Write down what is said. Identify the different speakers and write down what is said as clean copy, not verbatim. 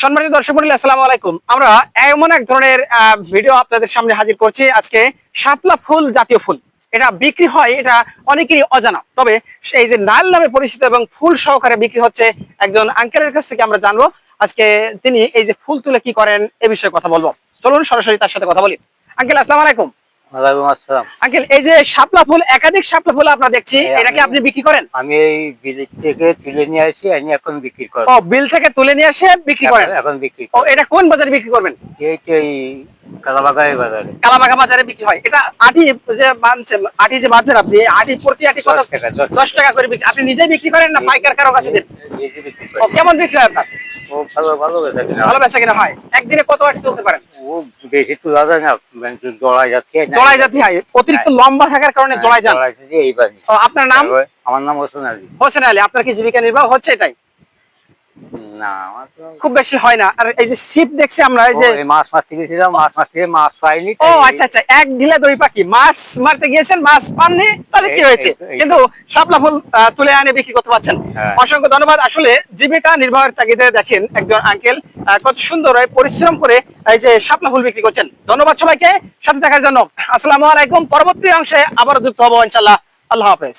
Speaker 1: সম্মানিত দর্শক মণ্ডলী, আসসালামু আলাইকুম। আমরা এমন এক ধরনের ভিডিও আপনাদের সামনে হাজির করছি আজকে। শাপলা ফুল জাতীয় ফুল, এটা বিক্রি হয়, এটা অনেকেরই অজানা। তবে এই যে নাল নামে পরিচিত এবং ফুল সহকারে বিক্রি হচ্ছে একজন আঙ্কেলের কাছ থেকে আমরা জানবো আজকে তিনি এই যে ফুল তুলে কি করেন এ বিষয়ে কথা বলবো। চলুন সরাসরি তার সাথে কথা বলি। আঙ্কেল, আসসালামু আলাইকুম।
Speaker 2: ওয়ালাইকুম আসসালাম।
Speaker 1: আঙ্কেল, এই যে শাপলা ফুল, একাধিক শাপলা ফুল আমরা দেখছি, এটা কি আপনি বিক্রি করেন?
Speaker 2: আমি এই বিল থেকে তুলে নিয়ে আসি, আমি এখন বিক্রি করব।
Speaker 1: ও, বিল থেকে তুলে নিয়ে এসে বিক্রি করেন?
Speaker 2: এখন বিক্রি
Speaker 1: ও,
Speaker 2: করব।
Speaker 1: এটা কোন বাজারে বিক্রি করবেন?
Speaker 2: এই কালাবাগাই বাজারে।
Speaker 1: কালাবাগা বাজারে বিক্রি হয়। এটা আটি যে বানছেন, আটি যে বাজার, আপনি আটি প্রতি আটি কত?
Speaker 2: 10 টাকা।
Speaker 1: 10 টাকা করে বিক্রি। আপনি নিজেই বিক্রি করেন না পাইকার কারো কাছে দেন?
Speaker 2: নিজে বিক্রি
Speaker 1: ও,
Speaker 2: করি।
Speaker 1: কেমন বিক্রি হয় আপনার?
Speaker 2: ও ভালো বেচা কিনা হয়।
Speaker 1: ভালো বেচা কিনা হয়। একদিনে কত আটি তুলতে পারেন?
Speaker 2: ও বেশি তোলা যায় না, মানে জড়াই যাচ্ছে।
Speaker 1: জড়াই জাতি হয়, অতিরিক্ত লম্বা থাকার কারণে জড়াই যান।
Speaker 2: জড়াইছে যে এইবারই।
Speaker 1: ও, আপনার নাম?
Speaker 2: আমার নাম হোসেন আলী।
Speaker 1: হোসেন আলী। আপনার কি জীবিকা নির্বাহ হচ্ছে এটাই?
Speaker 2: না, আমার তো
Speaker 1: খুব বেশি হয় না। আর এই যে ছিপ দেখছি আমরা, এই যে
Speaker 2: মাছ মারতে গেছিলাম, মাছ পাইনি।
Speaker 1: ও আচ্ছা আচ্ছা, এক ঢিলে দুই পাখি। মাছ মারতে গিয়েছেন, মাছ পাননি, তাহলে কি হয়েছে? কিন্তু শাপলা ফুল তুলে আনে বিক্রি করতে পারছেন। অসংখ্য ধন্যবাদ। আসলে জীবিকা নির্বাহের তাগিদে দেখেন একজন আঙ্কেল কত সুন্দর পরিশ্রম করে এই যে শাপলা ফুল বিক্রি করছেন। ধন্যবাদ সবাইকে সাথে থাকার জন্য। আসসালামু আলাইকুম। পরবর্তী অংশে আবার যুক্ত হবো ইনশাআল্লাহ। আল্লাহ হাফেজ।